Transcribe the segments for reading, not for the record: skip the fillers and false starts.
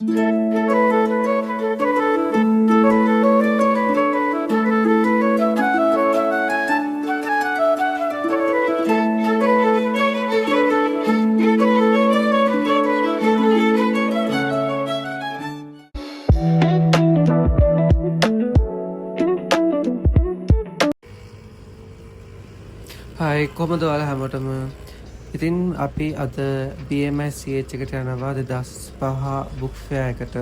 හයි කොහමද ඔයාලා හැමෝටම ඉතින් අපි අද BMS CH එකට යනවා 2005 බුක් ෆෙයා එකට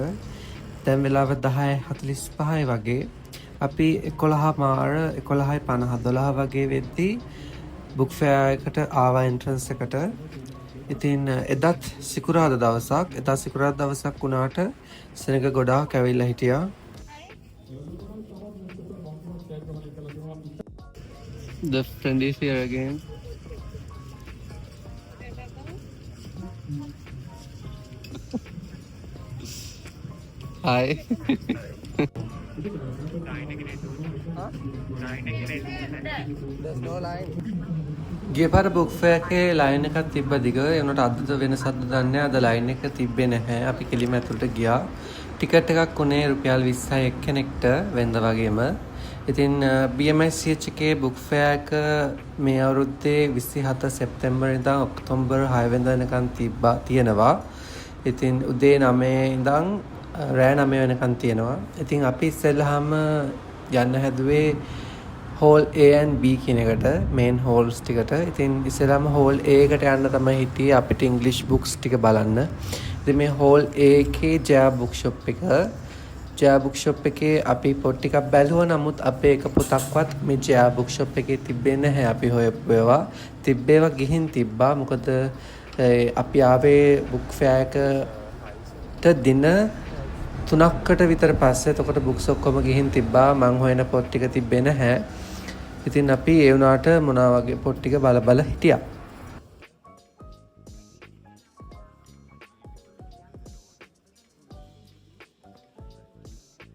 දැන් වෙලාව 10:45යි වගේ අපි 11 මාර 11:50 12 වගේ වෙද්දී බුක් ෆෙයා එකට ආවා එන්ට්‍රන්ස් එකට ඉතින් එදත් සිකුරාදා දවසක් එදා සිකුරාදා දවසක් වුණාට සෙනග ගොඩාක් ඇවිල්ලා හිටියා The friend is here again. Hi. There's no line. ගිය පාර බුක් ෆෙයා එකේ ලයින් එකක් තිබ්බ දිග ඒ උනට අදද වෙනසක්ද දන්නේ අද ලයින් එක තිබ්බේ නැහැ අපි කෙලිම ඇතුළට ගියා ටිකට් එකක් උනේ රුපියල් 20යි එක්කෙනෙක්ට වෙන්ද වගේම ඉතින් BMS CH එකේ බුක් ෆෙයා එක මේ අවුරුද්දේ 27 සැප්තැම්බර් ඉඳන් ඔක්තෝබර් 6 වෙනිදා වෙනකන් තියෙනවා. ඉතින් උදේ 9 ඉඳන් රෑ 9 වෙනකන් තියෙනවා. ඉතින් අපි ඉස්සෙල්ලාම යන්න හැදුවේ හෝල් A and B කියන එකට මේන් හෝල්ස් ටිකට. ඉතින් ඉස්සෙල්ලාම හෝල් A එකට යන්න තමයි හිටියේ අපිට ඉංග්‍රීසි බුක්ස් ටික බලන්න. ඉතින් මේ හෝල් A එකේ ජයා බුක් ෂොප් එක ජයා බුක් ෂොප් එකේ අපි පොත් ටිකක් බැලුවා නමුත් අපේ එක පොතක්වත් මේ ජයා බුක් ෂොප් එකේ තිබ්බේ නැහැ අපි හොයපුවා තිබ්බේවා ගිහින් තිබ්බා මොකද අපි ආවේ බුක් ෆෙයා එකට දින 3කට විතර පස්සේ එතකොට බුක්ස් ඔක්කොම ගිහින් තිබ්බා මං හොයන පොත් ටික තිබ්බේ නැහැ ඉතින් අපි ඒ වුණාට මොනවා වගේ පොත් ටික බල හිටියා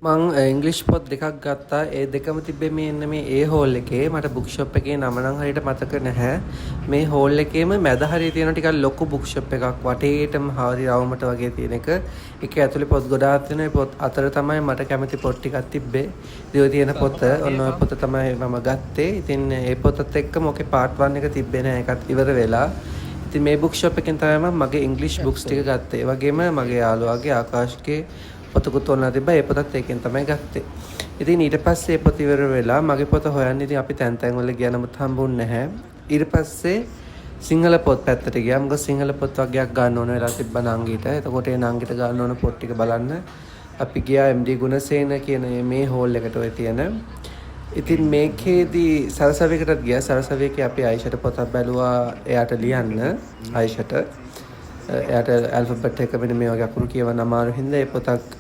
මං ඉංග්‍රීසි පොත් දෙකක් ගත්තා ඒ දෙකම තිබ්බේ මෙන්න මේ A හෝල් එකේ මට බුක් ෂොප් එකේ නම නම් හරියට මතක නැහැ මේ හෝල් එකේම මැද හරිය තියෙන ටිකක් ලොකු බුක් ෂොප් එකක් වටේටම හරි රවුමට වගේ තියෙන එක ඒකේ ඇතුලේ පොත් ගොඩාක් තියෙනවා ඒ පොත් අතර තමයි මට කැමති පොත් ටිකක් තිබ්බේ ඉතින් ඔය තියෙන පොත ඔන්න ඔය පොත තමයි මම ගත්තේ ඉතින් ඒ පොතත් එක්කම ඔකේ පාර්ට් 1 එක තිබ්බේ නැහැ ඒකත් ඉවර වෙලා ඉතින් මේ බුක් ෂොප් එකෙන් තමයි මම මගේ ඉංග්‍රීසි බුක්ස් ටික ගත්තේ ඒ වගේම මගේ යාළුවාගේ ආකාශ්ගේ පොතකුත් ඔන්න තිබ්බා ඒ පොතත් ඒකෙන් තමයි ගත්තේ. ඉතින් ඊට පස්සේ ඒ පොත ඉවර වෙලා මගේ පොත හොයන්න ඉතින් අපි තැන් වල ගියා නමුත් හම්බුන්නේ නැහැ. ඊට පස්සේ සිංහල පොත් පැත්තට ගියා. මොකද සිංහල පොත් වගේක් ගන්න ඕන වෙලා තිබ්බා නංගිට. එතකොට ඒ නංගිට ගන්න ඕන පොත් ටික බලන්න අපි ගියා MD ගුණසේන කියන මේ හෝල් එකට ඔය තියෙන. ඉතින් මේකේදී සරසවියකටත් ගියා. සරසවියකේ අපි ආයිෂට පොතක් බැලුවා එයාට ලියන්න ආයිෂට. එයාට ඇල්ෆබෙට් එක වෙන මේ වගේ අකුරු කියවන්න අමාරු හින්දා ඒ පොතක්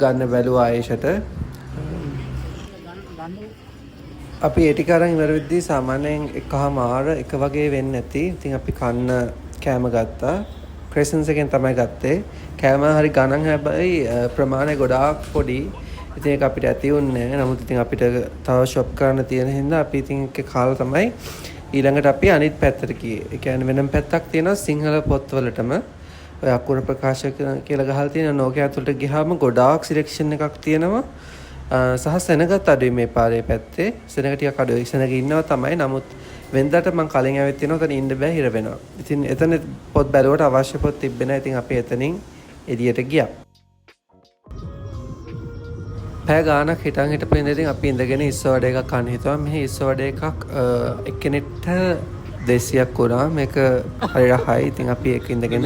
ගන්න බැලුවා ආයෙෂට අපි ඒ ටික අරන් ඉවර වෙද්දී සාමාන්‍යයෙන් 1:00 1 වගේ වෙන්නේ නැති. ඉතින් අපි කන්න කෑම ගත්තා. ක්‍රෙසන්ස් එකෙන් තමයි ගත්තේ. කෑම හරි ගණන් හැබැයි ප්‍රමාණය ගොඩාක් පොඩි. ඉතින් ඒක අපිට ඇති වුණේ නැහැ. නමුත් ඉතින් අපිට තව ෂොප් කරන්න තියෙන හින්දා අපි ඉතින් ඒක කාලා තමයි ඊළඟට අපි අනිත් පැත්තට ගියේ. ඒ කියන්නේ වෙනම පැත්තක් තියෙනවා සිංහල පොත්වලටම. ඔය අකුර ප්‍රකාශ කියලා ගහලා තියෙන නෝකේ ඇතුළට ගියාම ගොඩාක් සිලෙක්ෂන් එකක් තියෙනවා. සහ සෙනගත් අඩුයි මේ පාරේ පැත්තේ. සෙනග ටිකක් අඩුයි. සෙනග ඉන්නවා තමයි. නමුත් වෙනදාට මම කලින් ඇවිත් තිනවා. එතන ඉන්න බෑ හිර වෙනවා. ඉතින් එතන පොත් බැලුවට අවශ්‍ය පොත් තිබ්බේ නැහැ. ඉතින් අපි එතනින් එළියට ගියා. පැය ගානක් හිටන් හිටපු ඉඳන් අපි ඉඳගෙන ඉස්සවඩ එකක් කන්න හිතුවා. මෙහි ඉස්සවඩ එකක් එක්කෙනෙක්ට 200ක් වුණා. මේක හරියට හයි. ඉතින් අපි ඒක ඉඳගෙන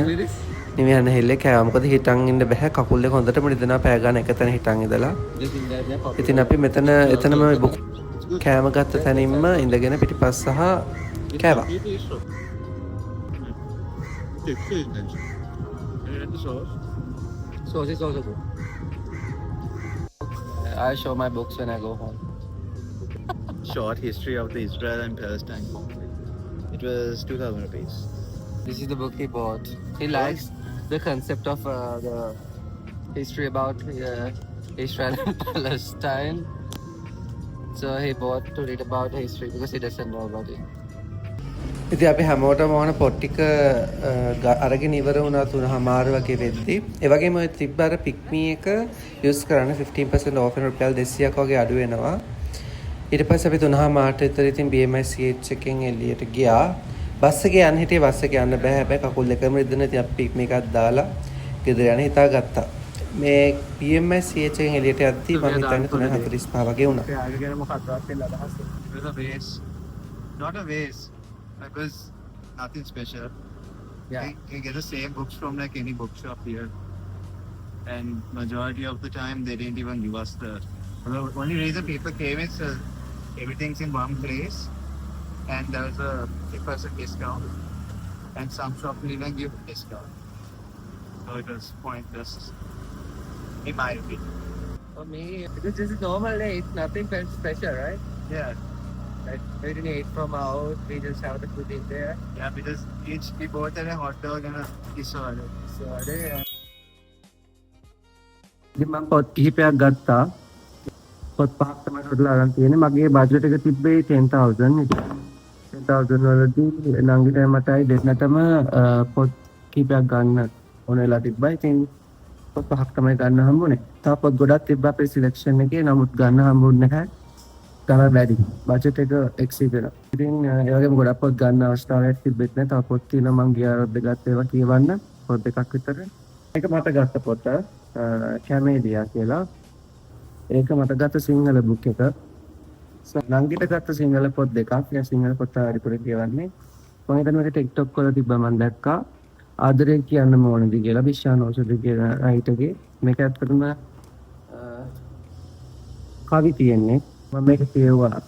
නිවියන හෙල්ලේ කෑවා. මොකද හිටන් ඉන්න බෑ. කකුල් දෙක හොඳටම රිදෙනවා පැය ගාන එකතැන හිටන් ඉඳලා. ඉතින් අපි එතනම කෑම ගත්ත තැනින්ම ඉඳගෙන පිටිපස්ස සහ කෑවා. Sauce is also good. I show my books when I go home. Short history of the Israel and Palestine. It was 2,000 rupees. This is the book he bought. He likes the concept of the history about Israel and Palestine. So he bought to read about history because he doesn't know about it. ඉතින් අපි හැමෝටම ඕන පොත් ටික අරගෙන ඉවර වුණා 3:00 වගේ වෙද්දි. ඒ වගේම ඔය තිබ්බ අර පික්මී එක යූස් කරන්න 15% off වෙන රුපියල් 200ක් වගේ අඩු වෙනවා. ඊට පස්සේ අපි 3:00 විතර ඉතින් BMI CH එකෙන් එළියට ගියා. බස් එකේ යන්න හිටියේ බස් එකේ යන්න බෑ. හැබැයි කකුල් දෙකම රිදෙන ඉතින් අපි පික්මී එකක් දාලා ගෙදර යන්න හිතාගත්තා. මේ BMI CH එකෙන් එළියට යද්දි මම හිතන්නේ 3:45 වගේ වුණා. ආගෙන මොකක්වත් වෙන්න අදහස්. It was a waste. Not a waste. It was nothing special. Yeah. You get the same books from like any bookshop here. And majority of the time they didn't even give us the only reason people came is everything's in one place and there's a 50% discount and some shops even give discount. So it was pointless in my opinion. For me, because this is normal day, it's nothing special, right? Yeah. Like we didn't eat from out, we just have the food in there. Yeah, because we both had a hot dog and a pizza. So ඉතින් මම පොත් කිහිපයක් ගත්තා. පොත් පහක් තමයි හොදලා අරන් තියෙන්නේ. මගේ බජට් එක තිබ්බේ 10000. ඉතින් 10000 වලදී නංගිට මටයි දෙන්නටම පොත් කිහිපයක් ගන්න ඕන වෙලා තිබ්බා. ඉතින් පොත් පහක් තමයි ගන්න හම්බුනේ. තව පොත් ගොඩක් තිබ්බා අපේ සිලෙක්ෂන් එකේ. නමුත් ගන්න හම්බුන්නේ නැහැ. ගන්න බැරි. බජට් එක එක්සීඩ් වෙනවා. ඉතින් ඒ වගේම ගොඩක් පොත් ගන්න අවස්ථාවක් තිබෙත් නැහැ. තව පොත් තියෙනවා මං ගියාරොත් දෙකක් ඒවා කියවන්න. පොත් දෙකක් විතර. ඒක මට ගත්ත පොත කැමේඩියා කියලා. ඒක මට ගත්ත සිංහල බුක් එක. නංගිට ගත්ත සිංහල පොත් දෙකක්. ඒ සිංහල පොත හරිපුර කියවන්නේ. මම හිතන්නේ මේක TikTok වල තිබ්බා මම දැක්කා. ආදරේ කියන්න ඕනේද කියලා විශ්වානෝසද කියන රයිටර්ගේ. මේක ඇත්තටම කවි තියෙන්නේ. මම මේක කියවුවා.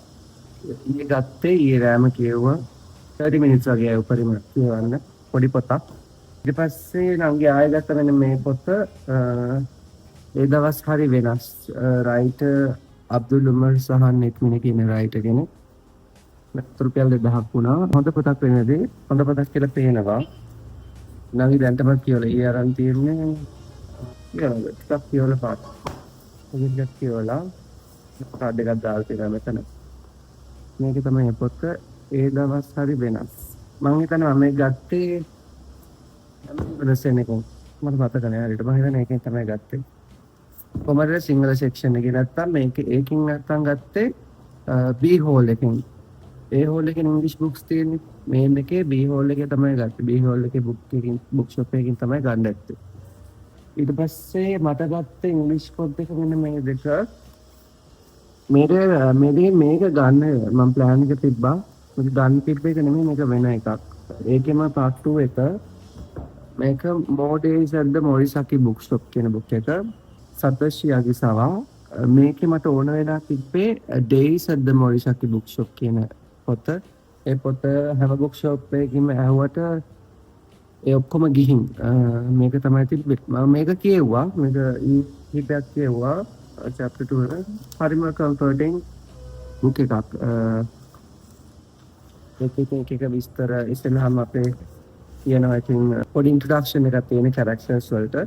ඊයේ ගත්තේ ඊයේ රෑම කියවුවා. 30 minutes වගේ උපරිම කියවන්න. පොඩි පොතක්. ඊට පස්සේ නංගි ආයෙ ගත්ත මෙන්න මේ පොත ඒ දවස් හරි වෙනස්. රයිටර් අබ්දුල් උමර් සහන් එක්මින කියන රයිටර් කෙනෙක්. රුපියල් 2000ක් වුණා. හොඳ පොතක් වෙනදී හොඳ පොතක් කියලා පේනවා. නංගි දැන්ටමත් කියවලා ඊ අරන් තියෙන්නේ කියවලා ටිකක් කියවලා පාත්. ඔයගෙත් කියවලා කාඩ් එකක් දාලා තියෙනවා මෙතන. මේක තමයි පොත. ඒ දවස් හරි වෙනස්. මම හිතනවා මේ ගත්තේ රසෙන් එක මට මතක නෑ හරියට. මම හිතන්නේ ඒකෙන් තමයි ගත්තේ. කොහමද සිංහල සෙක්ෂන් එකේ නැත්තම් මේක ඒකින් නැත්තම් ගත්තේ B හෝල් එකෙන්. A හෝල් එකේ ඉංග්‍රීසි බුක්ස් තියෙන්නේ. මේන් එකේ B හෝල් එකේ තමයි ගත්තේ. B හෝල් එකේ බුක් ෂොප් එකකින් තමයි ගන්න ඇත්තේ. ඊට පස්සේ මට ගත්තේ ඉංග්‍රීසි පොත් දෙක මෙන්න මේ දෙක. මේක ගන්න මම ප්ලෑන් එක තිබ්බා. මේක ගන්න තිබ්බ එක නෙමෙයි මේක වෙන එකක්. ඒකෙම part 2 එක මේක More Days at the Morisaki Bookshop කියන බුක් එක. සතෝෂි අගිසාවා. මේකේ මට ඕන වෙලා තිබ්බේ Days at the Morisaki Bookshop කියන පොත. ඒ පොත හැම බුක් ෂොප් එකකින්ම ඇහුවට ඒ ඔක්කොම ගිහින් මේක තමයි තිබ්බේ. මම මේක කියෙව්වා. මේක ඊපයක් කියෙව්වා. chapter 2 එක. හරිම comforting book එකක්. ඒක විස්තර ඉස්සෙල්ලාම අපේ කියනවා ඉතින් පොඩි ඉන්ට්‍රොඩක්ෂන් එකක් තියෙන කැරක්ටර්ස් වලට.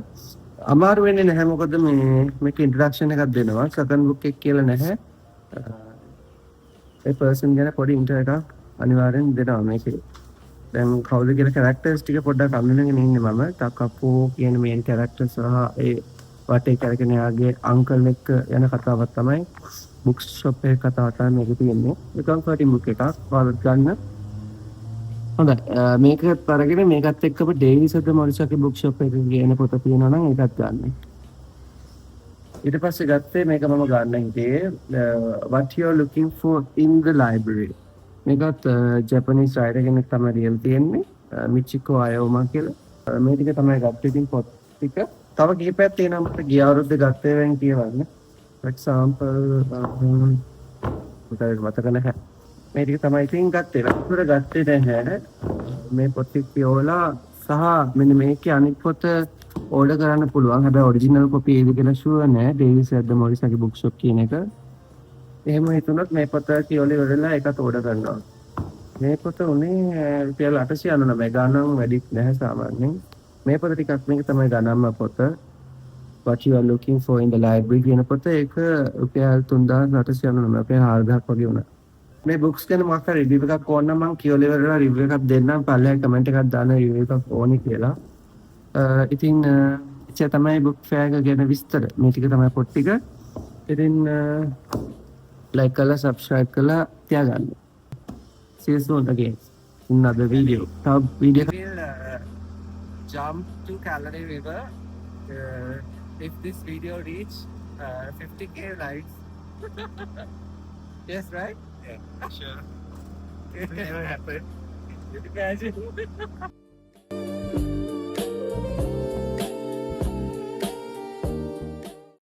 අමාරු වෙන්නේ නැහැ මොකද මේක ඉන්ට්‍රොඩක්ෂන් එකක් දෙනවා. සෙකන්ඩ් බුක් එක කියලා නැහැ. ඒ පර්සන් ගැන පොඩි ඉන්ටර් එකක් අනිවාර්යෙන් දෙනවා මේකේ. දැන් කවුද කියලා කැරක්ටර්ස් ටික පොඩ්ඩක් අඳුනගෙන ඉන්නේ මම. තකපෝ කියන මේන් කැරක්ටර් සහ ඒ වටේ කරගෙන යාගේ අංකල් එක්ක යන කතාවක් තමයි බුක් ෂොප් එකේ කතාව තමයි මේක තියෙන්නේ. ඒක කම්ෆර්ටින් බුක් එකක්. ඔයාලත් ගන්න. හොඳයි. මේක අරගෙන මේකත් එක්කම ඩේවිස් අද මොරිසකි බුක් ෂොප් එකේ ගේන පොත තියෙනවා නම් ඒකත් ගන්න. ඊට පස්සේ ගත්තේ මේක මම ගන්න හිතේ what you are looking for in the library. මේකත් ජපනීස් රයිටර් කෙනෙක් තමයි ලියලා තියෙන්නේ. මිචිකෝ අයෝමා කියලා. මේ ටික තමයි ගත්තේ. ඉතින් පොත් ටික තව කීපයක් තියෙනවා මට ගිය අවුරුද්දේ ගත්තේ වෙන් කියවන්න. for example මතක නැහැ. මේ ටික තමයි ඉතින් ගත්තේ. ලකුණු ගත්තේ නැහැ. මේ පොත් ටික කියවලා සහ මෙන්න මේකේ අනිත් පොත ඕඩර් කරන්න පුළුවන්. හැබැයි ඔරිජිනල් කොපි ඒද කියලා ෂුවර් නෑ. ඩේවිස් ඇත් ද මොරිසකි බුක් ෂොප් කියන එක. එහෙම හිතුනොත් මේ පොත කියවලා ඉවරලා ඒකත් ඕඩර් කරනවා. මේ පොත උනේ රුපියල් 899. ගානක් වැඩි නැහැ සාමාන්‍යයෙන්. මේ පොත ටිකක් මේක තමයි ගණන්ම පොත. what you are looking for in the library කියන පොත ඒක රුපියල් 3899. අපේ 4000ක් වගේ වුණා. මේ බුක්ස් ගැන මොකක් හරි රිවිව් එකක් ඕන නම් මම කියවලා ඉවරලා රිවිව් එකක් දෙන්නම් පල්ලෙහා කමෙන්ට් එකක් දාන්න රිවිව් එකක් ඕනි කියලා. ඉතින් එච්චර තමයි බුක් ෆෙයාර් එක ගැන විස්තර. මේ ටික තමයි පොත් ටික. ඉතින් like කරලා subscribe කරලා තියාගන්න. See you soon again in another video. Top video. We'll jump to Kalari River if this video reach 50k likes. Yes, right? Yeah, sure. It Never happened. Imagine.